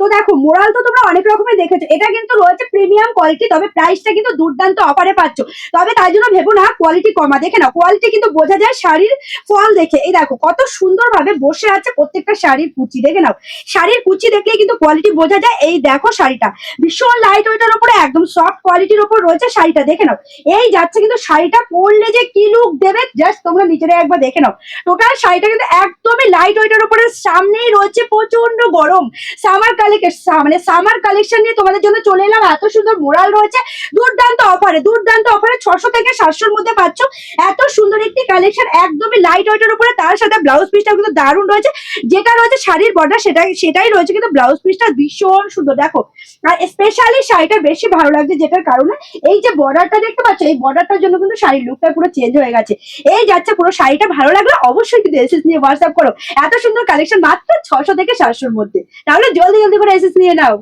তো দেখো মোরাল তো তোমরা অনেক রকমের দেখেছো, এটা কিন্তু রয়েছে প্রিমিয়াম কোয়ালিটি, তবে প্রাইসটা কিন্তু দুর্দান্ত অফারে পাচ্ছ। তবে তাই জন্য ভেবো না কোয়ালিটি কমা, দেখে না কোয়ালিটি কিন্তু বোঝা যায় শাড়ির ফল দেখে। এই দেখো কত সুন্দরভাবে বসে আছে প্রত্যেকটা শাড়ির কুচি, দেখে নাও শাড়ির কুচি দেখলেই কিন্তু কোয়ালিটি বোঝা যায়। এই দেখো শাড়িটা ভীষণ লাইট ওয়েটের উপরে একদম সফট কোয়ালিটির উপর রয়েছে শাড়িটা, দেখে নাও এই যাচ্ছে কিন্তু শাড়িটা পরলে যে কি লুক দেবে জাস্ট তোমরা নিজেরা একবার দেখে নাও। টোটাল শাড়িটা কিন্তু একদমই লাইট ওয়েটের উপরে, সামনেই রয়েছে প্রচন্ড গরম সামার কালেকশন, মানে সামার কালেকশন নিয়ে তোমাদের জন্য চলে এলাম। এত সুন্দর মোরাল রয়েছে দুর্দান্ত অফারে, দুর্দান্ত অফারে 600 থেকে 700 মধ্যে পাচ্ছ এত সুন্দর একটি কালেকশন একদমই লাইট ওয়েটের উপরে। তার সাথে ব্লাউজ পিসটা কিন্তু দারুণ রয়েছে, যেটা রয়েছে শাড়ির বর্ডার সেটাই রয়েছে, কিন্তু ব্লাউজ পিসটা ভীষণ সুন্দর দেখো। আর স্পেশালি শাড়িটা বেশি ভালো লাগছে যেটার কারণে এই যে বর্ডারটা দেখতে পাচ্ছ, এই বর্ডারটার জন্য কিন্তু শাড়ির লুকটা পুরো চেঞ্জ হয়ে গেছে। এই যাচ্ছে পুরো শাড়িটা ভালো লাগলো অবশ্যই কিন্তু এসএস নিয়ে হোয়াটসঅ্যাপ করো। এত সুন্দর কালেকশন মাত্র 600 থেকে 700 মধ্যে, তাহলে জলদি জলদি করে এসএস নিয়ে নাও।